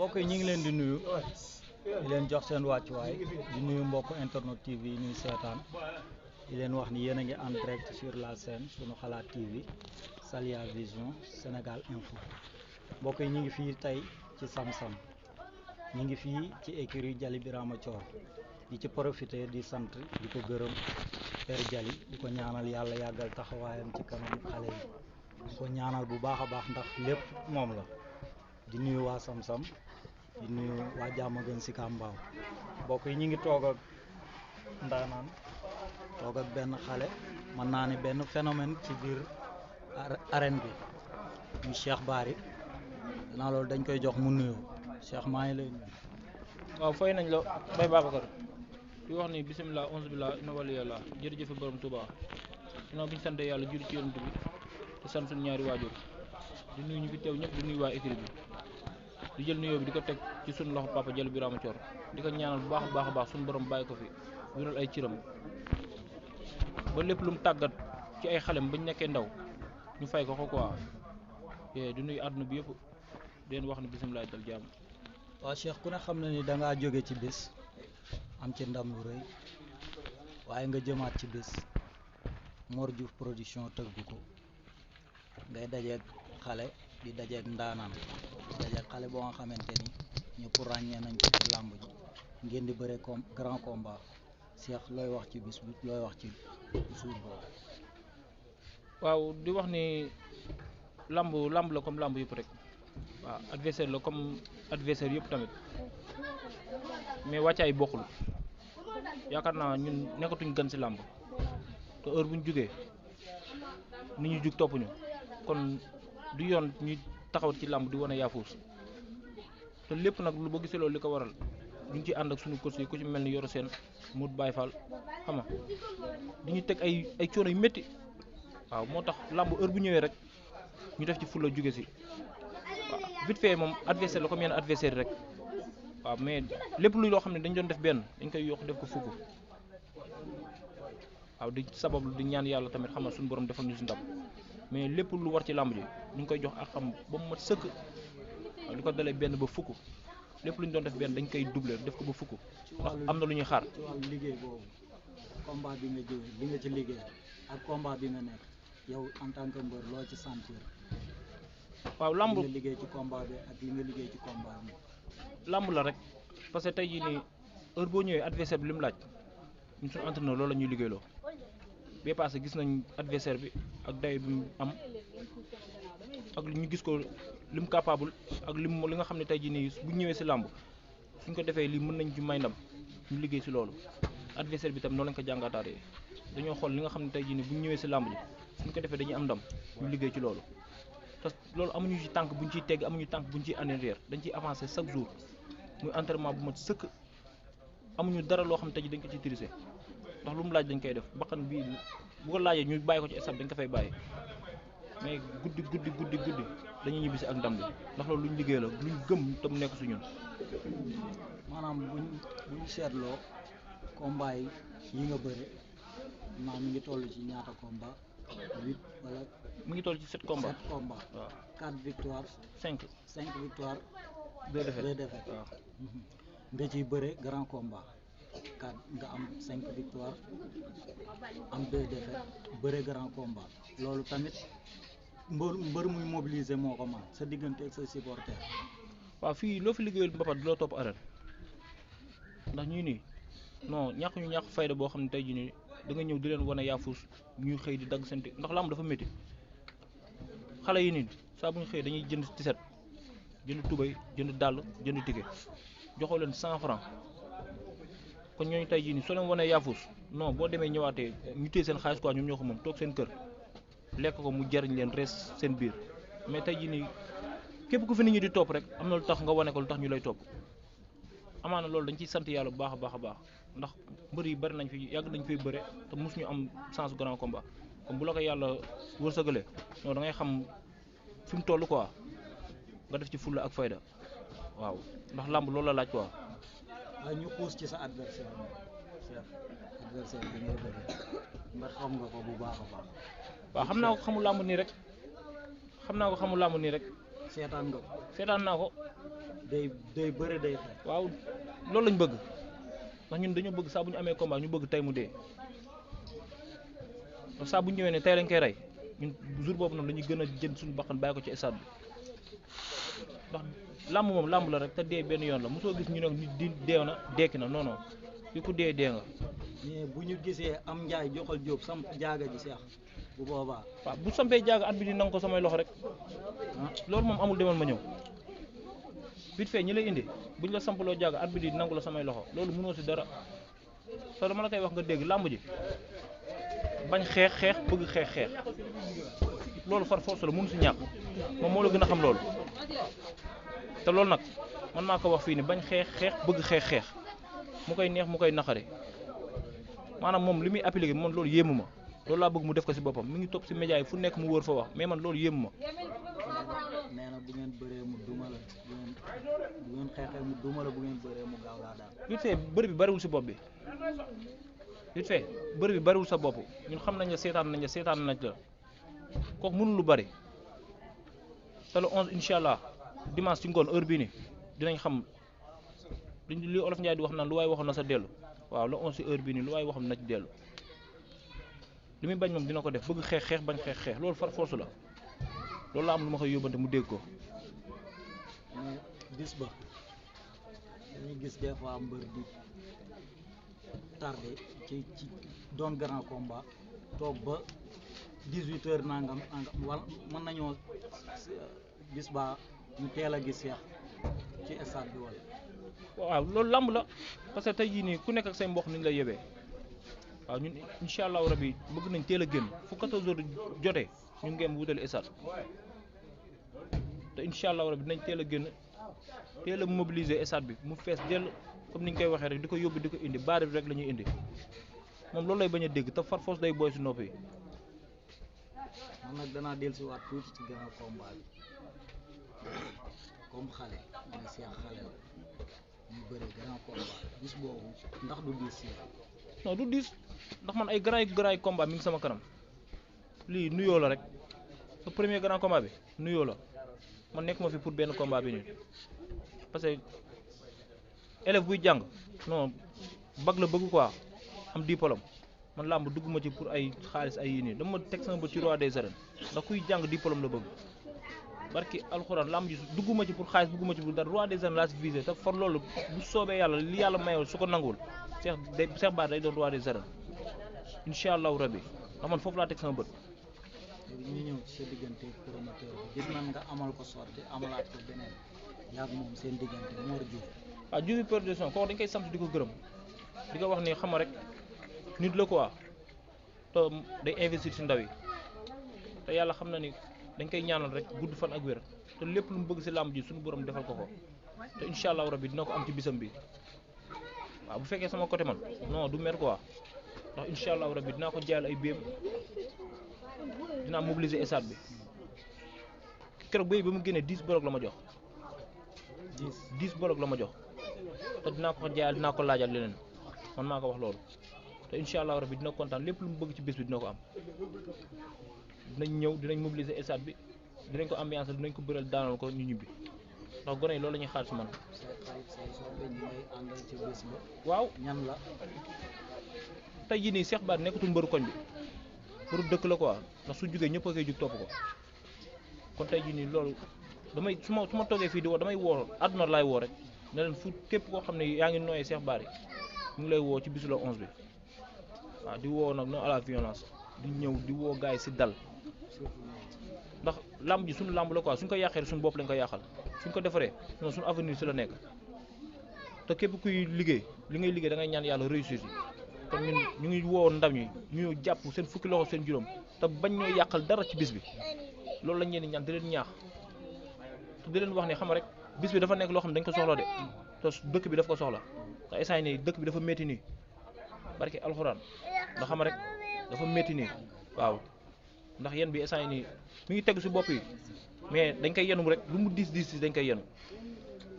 mbokk yi ñu ngi leen di nuyu di leen jox seen wàccuwaay di nuyu mbokk internet TV yi ñuy seetaan di leen wax ni yéen a ngi en direct sur la chaîne sunu xalaat TV Saliya Vision Sénégal Info mbokk yi ñu ngi fii tey ci Sam-Sam ñu ngi fii ci écurie Djily Birama Thior di ci profiter di sant di ko gërëm Père Djily di ko ñaanal yàlla yàggal taxawaayam ci kanam xale yi di ko ñaanal bu baax a baax ndax lépp moom la. di nuyu waa Sam-Sam di nuyu waa Diamaguène Sicap Mbao mbokk yi ñu ngi toog ak ndaanaan toog ak benn xale mën naa ni benn phénomène ci biir arène bi muy Cheikh Bary naa loolu dañ koy jox mu nuyu Cheikh maa ngi lay nuyu. waaw fay nañ la Baye Babacar di wax ni bisimilah onze billah inna waliyallah jërëjëf borom Touba ginnaaw bi ñu sant yàlla juri ci yonent bi te sant suñu ñaari waajur di nuyu ñu fi teew ñëpp di nuyu waa écurie bi di jël nuyoo bi di ko teg ci suñu loxo papa Djily Birama Thior di ko ñaanal bu baax a baax suñu borom bàyyi ko fi wéral ay ciram ba lépp lu mu tàggat ci ay xalem bañ nekkee ndaw ñu fay ko quoi di nuyu àdduna bi yëpp di leen wax ne bisimilah dal jàmm. waaw Cheikh ku ne xam na ni da ngaa jóge ci bis am ci ndam lu rëy waaye nga jëmaat ci bis Mor Diouf production tëgg ko ngay dajeeg xale di dajeeg ndaanaan di dajeeg xale boo nga xamante ni ñëpp ràññee nañ ko ci làmb ji ngeen di bëre grand combat Cheikh looy wax ci bis bi looy wax ci jour boobu. waaw di wax ni làmb la comme làmb yëpp rek waaw adversaire la comme adversaire yëpp tamit mais wàccaay bokkul yaakaar naa ñun nekkatuñ gën ci làmb te heure bu ñu jugee nit ñu jug topp ñu kon du yoon ñuy taxaw ci làmb di wane yaafuus te lépp nag lu ba gisee loolu li ko waral ñu ngi ciy ànd ak suñu coach yi ku ci mel ni Yoro Sène Modou Baye Fall xam nga di ñu teg ay coono yu métti waaw moo tax làmb heure bu ñëwee rek ñu def ci fulla jóge si waaw vite fait moom adversaire la comme yenn adversaire rek waaw mais lépp luy loo xam ne dañ doon def benn dañ koy yokk def ko fukk waaw di sabablu di ñaan yàlla tamit xam na suñu borom defal ñu si ndam mais lépp lu war ci làmb ji ñu ngi koy jox ak xam ba mu mat sëkk waaw li ko dalee benn ba fukk lépp lu ñu doon def benn dañ koy doubler def ko ba fukk ndax am na lu ñuy xaar. ci wàllu liggéey boobu combat bi nga jógee bi nga ci liggéey ak combat bi nga nekk yow en tant que mbër loo ci sentir. waaw làmb li nga liggéey ci combat bi ak li nga liggéey ci combat bi. làmb la rek parce que tey jii nii heure boo ñëwee adversaire bi li mu laaj ñun suñu entraîneur loolu la ñuy liggéeyloo bee passé gis nañ adversaire bi ak day bi mu am ak ñu gis ko li mu capable ak li nga xam ne tey jii nii bu ñëwee si làmb suñ ko defee lii mën nañ ci may ndam ñu liggéey si loolu adversaire bi tam noonu lañ ko jàngataatee dañoo xool li nga xam ne tey jii nii bu ñu ñëwee si làmb ji suñ ko defee dañuy am ndam ñu liggéey ci loolu parce que loolu amuñu ci tànk buñ ciy tegg amuñu tànk buñ ciy en arrière dañ ciy avancer chaque jour muy entraînement bu mat sëkk amuñu dara loo xam ne tey jii dañ ko ciy tirise ndax lu mu laaj dañ koy def bakkan bii bu ko laajee ñu bàyyi ko ci stade dañ ko fay bàyyi mais guddi dañuy ñibbisi ak ndam li ndax loolu luñ liggéey la luñ gëm te mu nekk su ñun. maanaam buñ seetloo combat yi nga bëre maanaam mi ngi toll ci ñaata combat 8 wala. mi ngi toll ci 7 combats 7 combats. waaw 4 victoires. 5 victoires. 2 défaites 2 défaites. waaw. nga ciy bëre grand combat 4 nga am 5 victoires am 2 défaites bëre grand combat loolu tamit mbër muy mobiliser moo ko man sa diggante ak sa supporter. waaw fii loo fi liggéeyul mbapat du loo topp arène ndax ñii nii non ñàkk fayda boo xam ne tey jii nii da nga ñëw di leen wane yaafuus ñuy xëy di dagg seen ndax làmb dafa métti xale yi nii saa bu ñu xëy dañuy jënd tiset jënd tubay jënd dàll jënd ticket joxoo leen 100 francs kon ñooñu tey jii nii soo leen wanee yaafuus non boo demee ñëwaatee ñu téye seen xaalis quoi ñoom ñoo ko moom toog seen kër lekk ko mu jariñ leen rees seen biir mais tey jii nii képp ku fi nit ñi di topp rek am na lu tax nga wane ko lu tax ñu lay topp amaana loolu dañ ciy sant yàlla bu baax a baax ndax mbër yi bari nañ fi yàgg nañ fiy bëre te mos ñu am chance grand combat comme bu la ko yàlla wërsëgalee non da ngay xam fi mu toll quoi nga def ci fulla ak fayda waaw ndax làmb loolu la laaj quoi. waaye ñu xuus ci sa adversaire bi ngay bëre ndax xam nga ko bu baax a baax. waaw xam naa ko xamul làmb nii rek seetaan nga ko. seetaan naa ko. day bëre day xeex. waaw loolu lañ bëgg ndax ñun dañoo bëgg saa bu ñu amee combat ñu bëgg tey mu dee ndax saa bu ñu ñëwee ne tey lañ koy rey ñun jour boobu noonu dañuy gën a jënd suñu bakkan bàyyi ko ci stade bi ndax làmb moom làmb la rek te dee benn yoon la mosoo gis ñu ne nit di deew na dekki na non non yu ko dee nga. mais bu ñu gisee am njaay joxal jóob samp jaaga ji seex bu boobaa. waaw bu sampee jaaga at bi di nangu ko samay loxo rek loolu moom amul demal ma ñëw vite fait ñi lay indi buñ la sampaloo jaaga at bi di nangu la samay loxo loolu mënoo si dara te dama la koy wax nga dégg làmb ji bañ xeex bëgg xeex loolu far force la mënu si ñàkk moom moo la gën a xam loolu te loolu nag man maa ko wax fii ni bañ xeex bëgg xeex mu koy neex mu koy naqari maanaam moom li muy appliqué man loolu yéemu ma loolu laa bëgg mu def ko si boppam mi ngi topp si média yi fu nekk mu wër fa wax mais man loolu yéemu ma. nee na bu ngeen bëree mu duma la bu ngeen xeexee mu duma la bu ngeen bëree mu gaaw laa daal. vite fait bëri bi bariwul si bopp bi vite fait bëri bi bariwul sa bopp ñun xam nañ la seetaan nañ la kooku mënul lu bari te le 11 incha allah dimanche ci ngoon heure bii nii dinañ xam li olof Ndiaye di wax naan lu waay waxoon na sa dellu waaw le 11 ci heure bii nii lu waay waxoon na ci dellu li muy bañ moom dina ko def bëgg xeex bañ xeex loolu far force la loolu la am lu ma koy yóbbante mu dégg ko. mais bis ba dañuy gis des fois mbër di tardé ci doon grand combat toog ba 18h nangam wala mën nañoo bis ba ñu teel a gis Cheikh ci stade bi wala. waaw loolu lamb la parce que tey jii nii ku nekk ak say mbokk ni ñu lay yebee waaw ñun incha allahu rabi bëgg nañ teel a génn fu 14h jotee ñu ngi wutali stade te incha allahu rabi dinañ teel a génn teel a mobiliser stade bi mu fees dell comme ni ñu koy waxee rek di ko yóbbu di ko indi baare bi rek la ñuy indi moom loolu lay bañ a dégg te far force day booy si nopp yi. man nag danaa dellusiwaat tuuti ci grand combat bi comme xale mooy Cheikh xale la ñu bëre grand combat bis boobu ndax du diis si non du diis ndax man ay grand combat mi ngi sama kanam lii nuyoo la rek sa premier grand combat bi nuyoo la man nekkuma fi pour benn combat bi nii parce que élève buy jàng non bac la bëgg quoi am diplôme man làmb dugguma ci pour ay xaalis ay yii nii dama teg sama bët ci roi des arènes ndax kuy jàng diplôme la bëgg barki alxuraan làmb ji dugguma ci pour xaalis dugguma ci pour dara roi des arènes laa si visé te for loolu bu soobee yàlla li yàlla mayoo su ko nanguwul Cheikh Bara day doon roi des arènes incha allahu rabbi ndax man foofu laa teg sama bët. ñu ñëw ci sa diggante promoteur bi gis nan nga amal ko sorti amalaat ko beneen yaa moom seen diggante Mor Diouf. waaw Diouf production kooku dañ koy sant di ko gërëm di ko wax ni xam rek nit la quoi te day investir ci ndaw yi te yàlla xam na ni dañ koy ñaanal rek gudd fan ak wér te lépp lu mu bëgg ci làmb ji suñu borom defal ko te incha allahu rabbi dina ko am ci bisam bi waaw bu fekkee sama côté man non du mer quoi ndax incha allahu rabbi dinaa ko jaayal ay béem dinaa mobiliser stade bi keroog béy ba mu génnee 10 bolok la ma jox 10 bolok la ma jox te dinaa ko jaayal dinaa ko laajal leneen man maa ko wax loolu te incha allah rabbi dina kontaan lépp lu mu bëgg ci bés bi dina ko am dinañ ñëw dinañ mobiliser stade bi dinañ ko ambiance dinañ ko bëral daanal ko ñu ñibbi ndax gone yi loolu la ñuy xaar si man. waaw ñan la. tey jii nii Cheikh Bara nekkatul mbëru koñ bi mbëru dëkk la quoi ndax su jugee ñëpp a koy jug topp ko kon tey jii nii loolu damay su ma toogee fii di woo damay woo àdduna laay woo rek ne leen fu képp koo xam ne yaa ngi nooyee Cheikh Bara ñu ngi lay woo ci bisu la 11 bi waaw di woo nag non à la violence di ñëw di woo gars yi si dal ndax làmb ji suñu làmb la quoi suñ ko yàqee suñu bopp lañ ko yàqal suñ ko defaree non suñu avenir si la nekk te képp kuy liggéey li ngay liggéey da ngay ñaan yàlla réussir si kon ñun ñu ngi woo ndam ñi ñu jàpp seen fukki loxo seen juróom te bañ ñoo yàqal dara ci bis bi loolu lañ leen di ñaan di leen ñaax te di leen wax ne xam rek bis bi dafa nekk loo xam ne dañ ko soxla de te dëkk bi daf ko soxla te instant nii dëkk bi dafa métti nii barke alxuraan nga xam rek dafa métti nii waaw ndax yen bi instant nii mi ngi tegu si bopp yi mais dañ koy yenu rek lu mu diis dañ koy yenu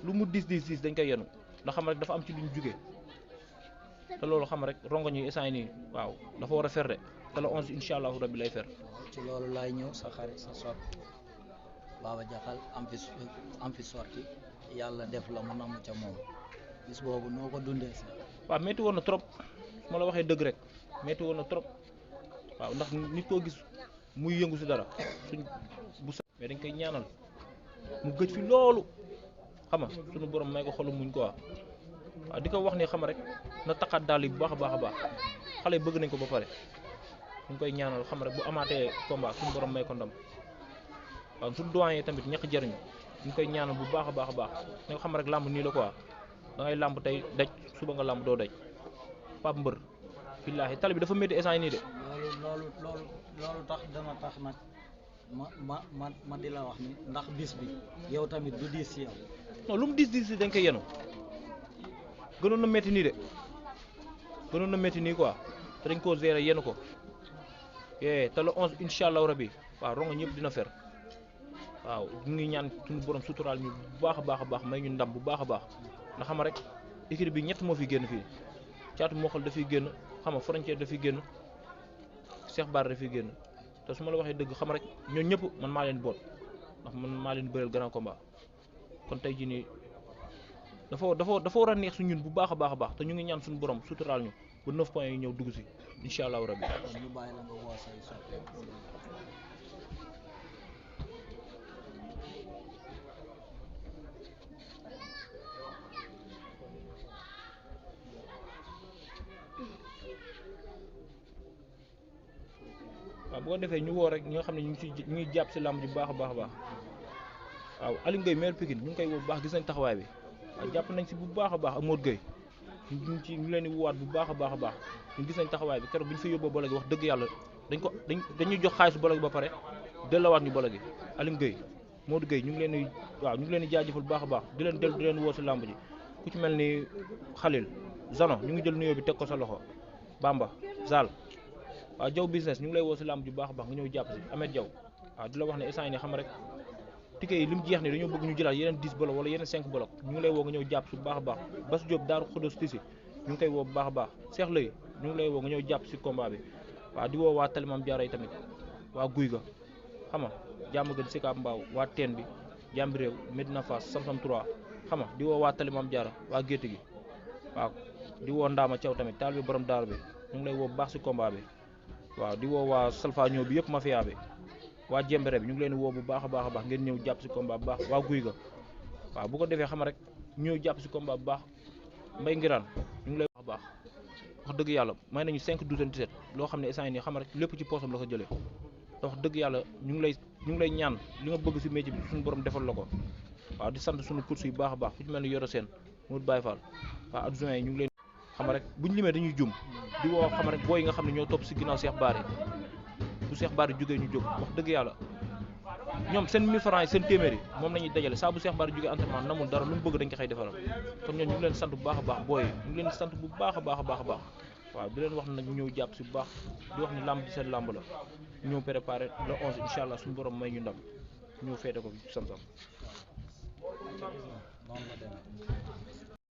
lu mu diis dañ koy yenu ndax xam rek dafa am ci luñ jugee te loolu xam rek rongoñ yi instant nii waaw dafa war a fer de te la 11 incha allahu rabbi lay fer. ci loolu laay ñëw sa xarit sa sot Baba Jaxal am fi sorti yàlla def la mu namm ca moom bis boobu noo ko dundee sax. waaw métti woon na trop su ma la waxee dëgg rek métti woon na trop waaw ndax nit koo gis muy yëngu si dara suñ bu sa mais dañ koy ñaanal mu gëj fi loolu xam nga suñu borom may ko xolu muñ quoi waaw di ko wax ni xam rek na taxaat daal yi bu baax a baax a baax xale yi bëgg nañ ko ba pare ñu ngi koy ñaanal xam rek bu amaatee combat suñu borom may ko ndam waaw suñu doyen tamit ñàkk jëriñu ñu ngi koy ñaanal bu baax a baax a baax nga xam rek làmb nii la quoi da ngay làmb tey daj suba nga làmb doo daj Pape Mbër billaahi tali bi dafa métti instant nii de. loolu tax dana tax nag ma di la wax ni ndax bis bi yow tamit du diis ci yow. non lu mu diis dañ koy yenu gënoon na métti nii de gënoon na métti nii quoi te dañ koo gérer yenu ko te le 11 incha allahu rabi waaw rongo ñëpp dina fer waaw ñu ngi ñaan suñu borom suturaal ñu bu baax a baax a baax may ñu ndam bu baax a baax ndax xam rek équipe bi ñett moo fi génn fii caatu moxal dafiy génn xam nga frontière dafiy génn Cheikh Bara dafiy génn te su ma la waxee dëgg xam rek ñoo ñëpp man maa leen boot ndax man maa leen bëreel grand combat kon tey jii nii dafa war a neex su ñun bu baax a baax a baax te ñu ngi ñaan suñu borom suturaal ñu ba 9 points yi ñëw dugg si incha allahu rabi. ñu bàyyi la nga woo say soppe. waaw bu ko defee ñu woo rek ñi nga xam ne ñu ngi jàpp si làmb ji bu baax a baax a baax waaw Aliou Gueye maire Pikine ñu ngi koy woo bu baax gis nañ taxawaay bi waaw jàpp nañ si bu baax a baax ak Modou Gueye ñu leen di woowaat bu baax a baax a baax ñu gis nañ taxawaay bi keroog bi ñu fa yóbboo bolo gi wax dëgg yàlla dañuy jox xaalis bolo gi ba pare delloowaat ñu bolo gi Aliou Gueye Modou Gueye ñu ngi leen di jaajëfal bu baax a baax di leen woo si làmb ji ku ci mel ni Khalil Zano ñu ngi jël nuyoo bi teg ko sa loxo Bamba Zal waaw Jaw business ñu ngi lay woo si làmb ju baax a baax nga ñëw jàpp si Ahmed Jaw waaw di la wax ne instant yi ne xam rek ticket yi li mu jeex ni dañoo bëgg ñu jëlaat yeneen 10 bloc wala yeneen 5 bloc ñu ngi lay woo nga ñëw jàpp si bu baax a baax Bass Diop Daaru Xudos Tisi ñu ngi koy woo bu baax a baax Cheikh Lay ñu ngi lay woo nga ñëw jàpp si combat bi waaw di woo waa Talimam Jaara yi tamit waa Guy ga xam nga jàmm gën Sicap Mbao waa teen bi jàmbi réew Medina Fass Samsam 3 xam nga di woo waa Talimam Jaara waa gétt gi waaw di woo Ndaama Thiaw tamit taal bi borom daaru bi ñu ngi lay woo bu baax si combat bi waaw di woo waa Salfaño bi yëpp mafia bi waa Jembere bi ñu ngi leen woo bu baax a baax a baax ngeen ñëw jàpp si combat bu baax waa Guy ga waaw bu ko defee xam rek ñëw jàpp si combat bu baax Mbay Ngiraan ñu ngi lay wax baax wax dëgg yàlla may nañu 5 12 17 loo xam ne instant yii nii xam rek lépp ci poosam la ko jëlee te wax dëgg yàlla ñu ngi lay ñaan li nga bëgg si métier bi suñu borom defal la ko waaw di sant suñu course yu baax a baax ku ci mel ni Yoro Sène Modou Baye Fall waaw adjoint yi ñu ngi leen xam rek buñ limee dañuy jum di woo xam rek booy yi nga xam ne ñoo topp si ginnaaw Cheikh Bara bu Cheikh Bara jógee ñu jóg wax dëgg yàlla ñoom seen 1000 francs yi seen téeméer yi moom la ñuy dajale saa bu Cheikh Bara jógee entraînement namul dara lu mu bëgg dañ ko xëy defaral kon ñoom ñu ngi leen sant bu baax a baax booy yi ñu ngi leen sant bu baax a baax a baax a baax waaw di leen wax nag ñu ñëw jàpp si bu baax di wax ni làmb ji seen làmb la ñëw préparé le 11 incha allah suñu borom may ñu ndam ñëw feete ko sam-sam